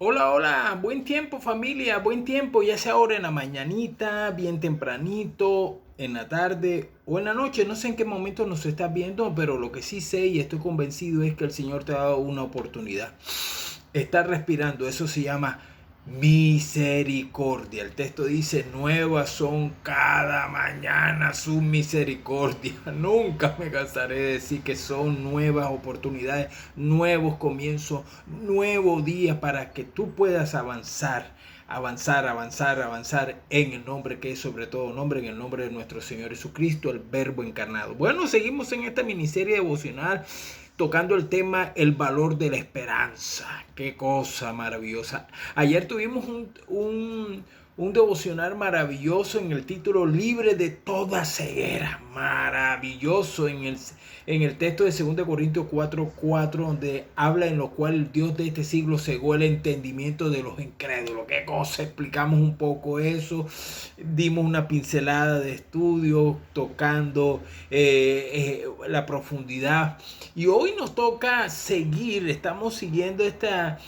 Hola, hola, buen tiempo familia, buen tiempo, ya sea ahora en la mañanita, bien tempranito, en la tarde o en la noche, no sé en qué momento nos estás viendo, pero lo que sí sé y estoy convencido es que el Señor te ha dado una oportunidad. Estar respirando, eso se llama misericordia. El texto dice, nuevas son cada mañana su misericordia. Nunca me cansaré de decir que son nuevas oportunidades, nuevos comienzos, nuevo día para que tú puedas avanzar en el nombre que es sobre todo nombre, en el nombre de nuestro Señor Jesucristo, el Verbo encarnado. Bueno, seguimos en esta miniserie devocional tocando el tema el valor de la esperanza. Qué cosa maravillosa. Ayer tuvimos un devocional maravilloso en el título Libre de toda ceguera. Maravilloso en el texto de 2 Corintios 4:4, donde habla en lo cual el Dios de este siglo cegó el entendimiento de los incrédulos. Qué cosa, explicamos un poco eso, dimos una pincelada de estudio tocando la profundidad. Y hoy nos toca seguir, estamos siguiendo esta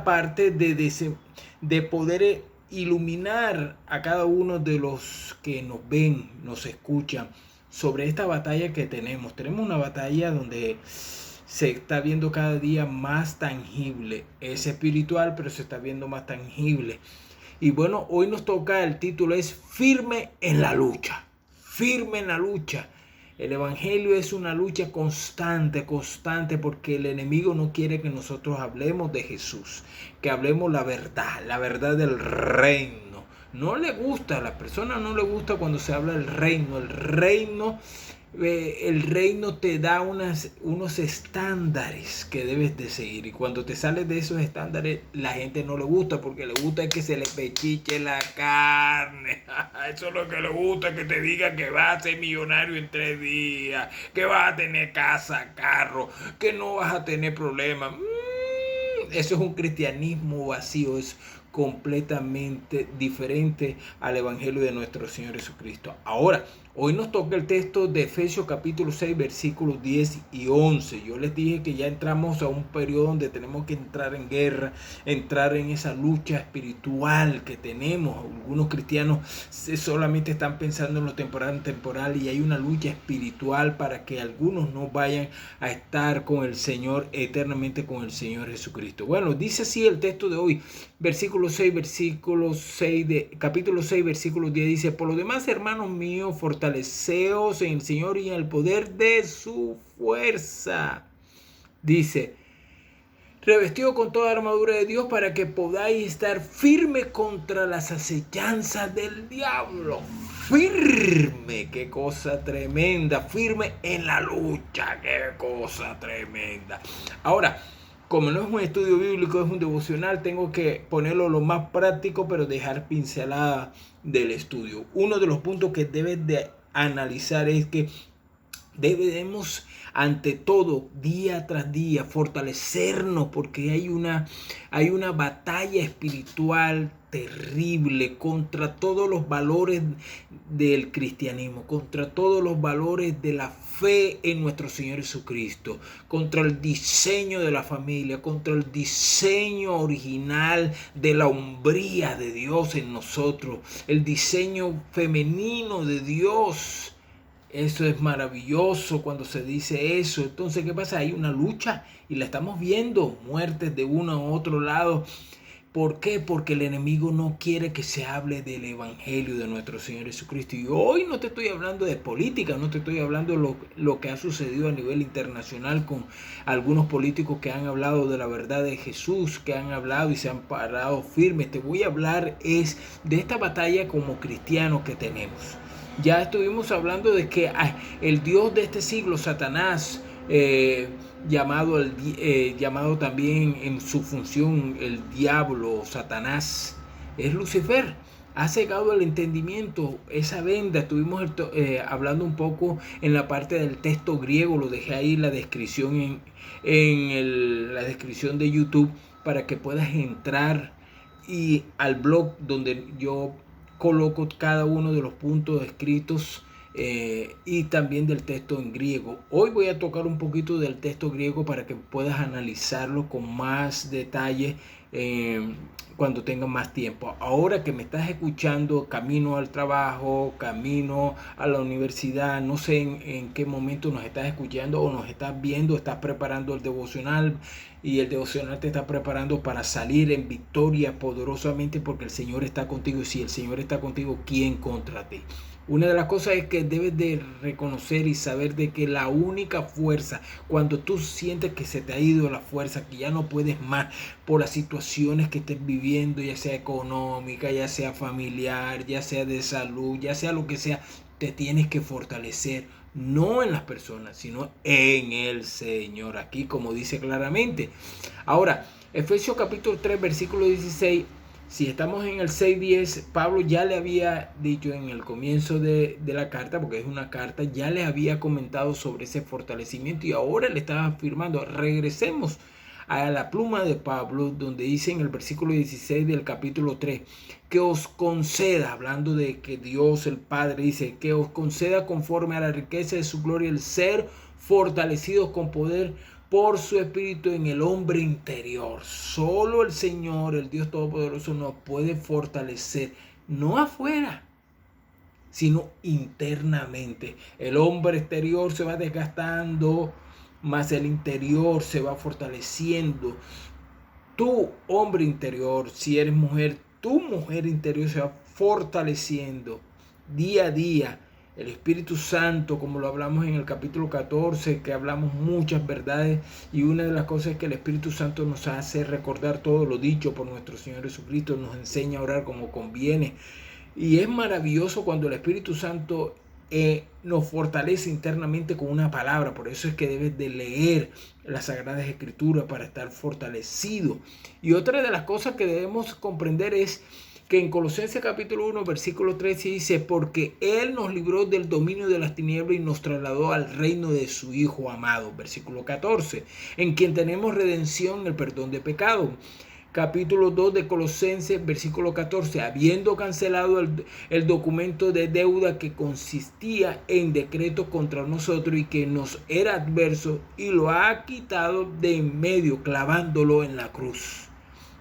parte de poder iluminar a cada uno de los que nos ven, nos escuchan sobre esta batalla que tenemos. Tenemos una batalla donde se está viendo cada día más tangible. Es espiritual, pero se está viendo más tangible. Y bueno, hoy nos toca, el título es Firme en la lucha. Firme en la lucha. El evangelio es una lucha constante, constante, porque el enemigo no quiere que nosotros hablemos de Jesús, que hablemos la verdad del reino. No le gusta, a la persona no le gusta cuando se habla del reino. El reino te da unos estándares que debes de seguir. Y cuando te sales de esos estándares, la gente no le gusta, porque le gusta que se le pechiche la carne. Eso es lo que le gusta, que te diga que vas a ser millonario en 3 días, que vas a tener casa, carro, que no vas a tener problemas. Eso es un cristianismo vacío, es completamente diferente al evangelio de nuestro Señor Jesucristo. Ahora, hoy nos toca el texto de Efesios capítulo 6 versículos 10 y 11. Yo les dije que ya entramos a un periodo donde tenemos que entrar en guerra, entrar en esa lucha espiritual que tenemos. Algunos cristianos solamente están pensando en lo temporal, y hay una lucha espiritual para que algunos no vayan a estar con el Señor eternamente, con el Señor Jesucristo. Bueno, dice así el texto de hoy, versículo 6 de capítulo 6, versículo 10, dice: por lo demás, hermanos míos, fortaleceos en el Señor y en el poder de su fuerza. Dice: revestido con toda armadura de Dios para que podáis estar firme contra las acechanzas del diablo. Firme, qué cosa tremenda, firme en la lucha, qué cosa tremenda. Ahora, como no es un estudio bíblico, es un devocional, tengo que ponerlo lo más práctico, pero dejar pincelada del estudio. Uno de los puntos que debes de analizar es que debemos, ante todo, día tras día, fortalecernos, porque hay una batalla espiritual terrible contra todos los valores del cristianismo, contra todos los valores de la fe en nuestro Señor Jesucristo, contra el diseño de la familia, contra el diseño original de la hombría de Dios en nosotros, el diseño femenino de Dios. Eso es maravilloso cuando se dice eso. Entonces, ¿qué pasa? Hay una lucha y la estamos viendo, muertes de uno a otro lado. ¿Por qué? Porque el enemigo no quiere que se hable del evangelio de nuestro Señor Jesucristo. Y hoy no te estoy hablando de política, no te estoy hablando de lo que ha sucedido a nivel internacional con algunos políticos que han hablado de la verdad de Jesús, que han hablado y se han parado firmes. Te voy a hablar es de esta batalla como cristianos que tenemos. Ya estuvimos hablando de que el Dios de este siglo, Satanás, llamado también en su función el diablo, Satanás, es Lucifer. Ha cegado el entendimiento, esa venda. Estuvimos hablando un poco en la parte del texto griego, lo dejé ahí la descripción la descripción de YouTube para que puedas entrar y al blog donde yo coloco cada uno de los puntos escritos y también del texto en griego. Hoy voy a tocar un poquito del texto griego para que puedas analizarlo con más detalle cuando tengas más tiempo. Ahora que me estás escuchando camino al trabajo, camino a la universidad, no sé en qué momento nos estás escuchando o nos estás viendo, estás preparando el devocional y el devocional te está preparando para salir en victoria poderosamente porque el Señor está contigo, y si el Señor está contigo, ¿quién contra ti? Una de las cosas es que debes de reconocer y saber de que la única fuerza, cuando tú sientes que se te ha ido la fuerza, que ya no puedes más por las situaciones que estés viviendo, ya sea económica, ya sea familiar, ya sea de salud, ya sea lo que sea, te tienes que fortalecer, no en las personas, sino en el Señor. Aquí, como dice claramente. Ahora, Efesios capítulo 3, versículo 16. Si estamos en el 6:10, Pablo ya le había dicho en el comienzo de la carta, porque es una carta, ya le había comentado sobre ese fortalecimiento y ahora le estaba afirmando. Regresemos a la pluma de Pablo, donde dice en el versículo 16 del capítulo 3, que os conceda, hablando de que Dios el Padre dice, que os conceda conforme a la riqueza de su gloria el ser fortalecidos con poder por su espíritu en el hombre interior. Solo el Señor, el Dios Todopoderoso, nos puede fortalecer, no afuera, sino internamente. El hombre exterior se va desgastando, más el interior se va fortaleciendo. Tu hombre interior, si eres mujer, tu mujer interior se va fortaleciendo día a día. El Espíritu Santo, como lo hablamos en el capítulo 14, que hablamos muchas verdades, y una de las cosas es que el Espíritu Santo nos hace recordar todo lo dicho por nuestro Señor Jesucristo, nos enseña a orar como conviene. Y es maravilloso cuando el Espíritu Santo nos fortalece internamente con una palabra. Por eso es que debes de leer las Sagradas Escrituras para estar fortalecido. Y otra de las cosas que debemos comprender es que en Colosenses capítulo 1, versículo 13 dice, porque Él nos libró del dominio de las tinieblas y nos trasladó al reino de su Hijo amado. Versículo 14, en quien tenemos redención, el perdón de pecado. Capítulo 2 de Colosenses, versículo 14, habiendo cancelado el documento de deuda que consistía en decreto contra nosotros y que nos era adverso, y lo ha quitado de en medio, clavándolo en la cruz.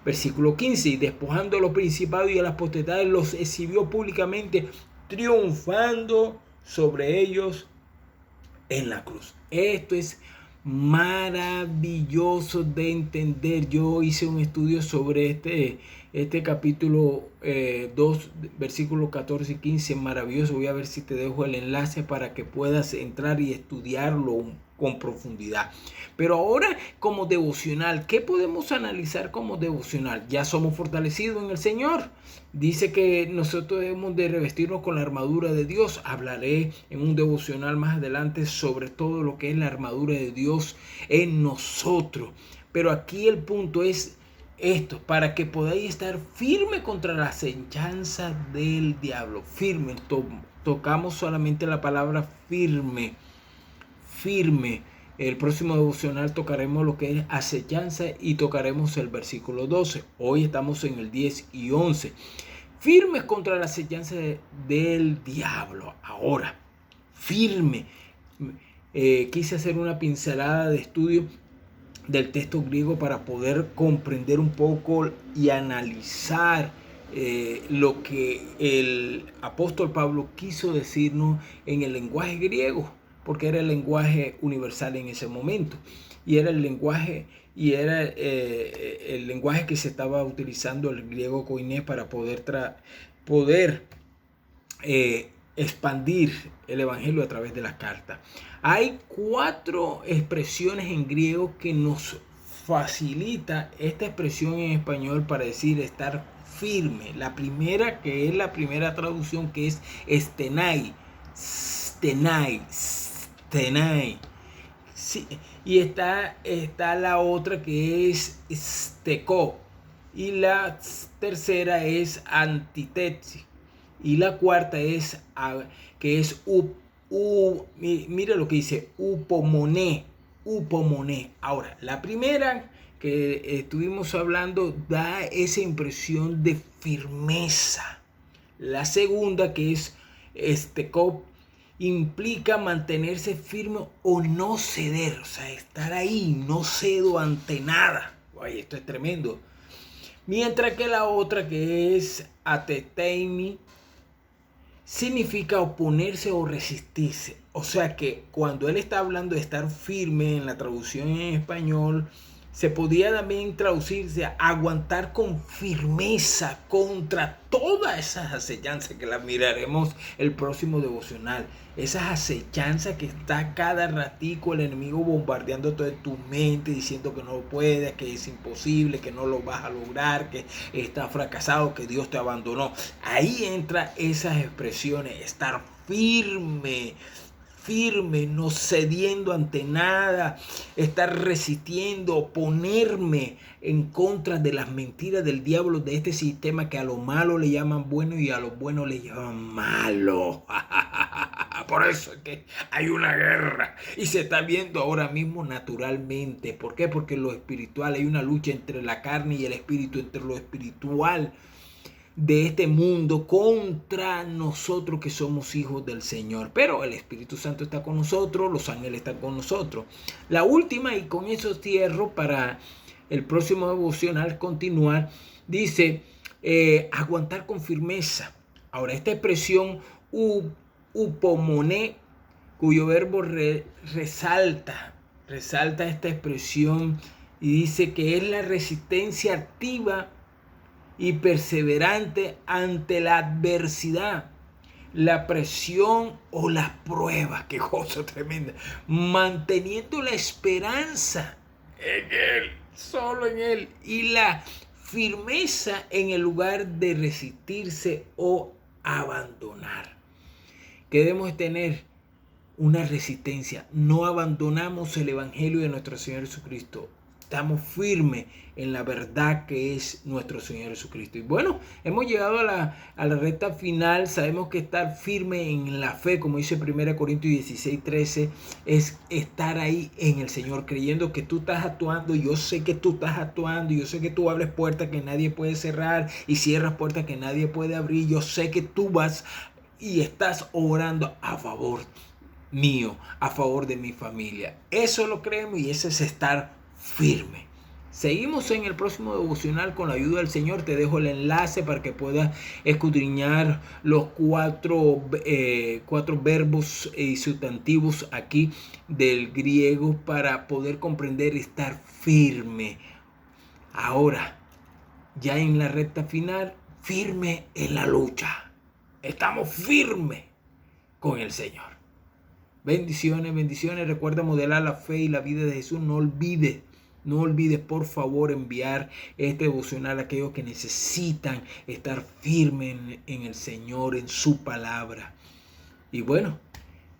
Versículo 15, y despojando a los principados y a las potestades, los exhibió públicamente, triunfando sobre ellos en la cruz. Esto es maravilloso de entender. Yo hice un estudio sobre este capítulo 2, versículos 14 y 15, maravilloso. Voy a ver si te dejo el enlace para que puedas entrar y estudiarlo con profundidad. Pero ahora, como devocional, ¿qué podemos analizar como devocional? Ya somos fortalecidos en el Señor. Dice que nosotros debemos de revestirnos con la armadura de Dios. Hablaré en un devocional más adelante sobre todo lo que es la armadura de Dios en nosotros. Pero aquí el punto es esto, para que podáis estar firme contra la acechanza del diablo. Firme, tocamos solamente la palabra firme. Firme. El próximo devocional tocaremos lo que es acechanza y tocaremos el versículo 12. Hoy estamos en el 10 y 11. Firmes contra la acechanza del diablo. Ahora, firme. Quise hacer una pincelada de estudio del texto griego para poder comprender un poco y analizar lo que el apóstol Pablo quiso decirnos en el lenguaje griego, porque era el lenguaje universal en ese momento y era el lenguaje que se estaba utilizando, el griego koiné, para poder expandir el evangelio a través de las cartas. Hay 4 expresiones en griego que nos facilita esta expresión en español para decir estar firme. La primera, que es la primera traducción, que es stenai. Sí, y está la otra, que es steko, y la tercera es antitesis, y la cuarta es que es mira lo que dice upomone. Ahora, la primera que estuvimos hablando da esa impresión de firmeza. La segunda, que es steko, implica mantenerse firme o no ceder, o sea, estar ahí, no cedo ante nada. Ay, esto es tremendo. Mientras que la otra, que es ateteimi, significa oponerse o resistirse. O sea que cuando él está hablando de estar firme en la traducción en español, se podía también traducirse a aguantar con firmeza contra todas esas acechanzas, que las miraremos el próximo devocional. Esas acechanzas que está cada ratico el enemigo bombardeando toda tu mente, diciendo que no puedes, que es imposible, que no lo vas a lograr, que estás fracasado, que Dios te abandonó. Ahí entra esas expresiones, estar firme, no cediendo ante nada, estar resistiendo, oponerme en contra de las mentiras del diablo, de este sistema que a lo malo le llaman bueno y a lo bueno le llaman malo. Por eso es que hay una guerra y se está viendo ahora mismo naturalmente. ¿Por qué? Porque en lo espiritual hay una lucha entre la carne y el espíritu, entre lo espiritual de este mundo contra nosotros que somos hijos del Señor. Pero el Espíritu Santo está con nosotros, los ángeles están con nosotros. La última, y con eso cierro para el próximo devocional continuar, dice aguantar con firmeza. Ahora, esta expresión upomone, cuyo verbo resalta esta expresión y dice que es la resistencia activa y perseverante ante la adversidad, la presión o las pruebas. Qué cosa tremenda. Manteniendo la esperanza en Él, solo en Él, y la firmeza en el lugar de resistirse o abandonar. Que debemos tener una resistencia. No abandonamos el Evangelio de nuestro Señor Jesucristo. Estamos firmes en la verdad que es nuestro Señor Jesucristo. Y bueno, hemos llegado a la recta final. Sabemos que estar firme en la fe, como dice 1 Corintios 16:13, es estar ahí en el Señor, creyendo que tú estás actuando. Yo sé que tú estás actuando. Yo sé que tú abres puertas que nadie puede cerrar y cierras puertas que nadie puede abrir. Yo sé que tú vas y estás orando a favor mío, a favor de mi familia. Eso lo creemos y eso es estar firme. Seguimos en el próximo devocional con la ayuda del Señor. Te dejo el enlace para que puedas escudriñar los cuatro verbos y sustantivos aquí del griego para poder comprender y estar firme. Ahora, ya en la recta final, firme en la lucha. Estamos firmes con el Señor. Bendiciones, bendiciones. Recuerda modelar la fe y la vida de Jesús. No olvides, por favor, enviar este devocional a aquellos que necesitan estar firmes en el Señor, en su palabra. Y bueno,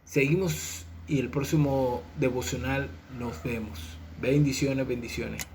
seguimos y el próximo devocional nos vemos. Bendiciones, bendiciones.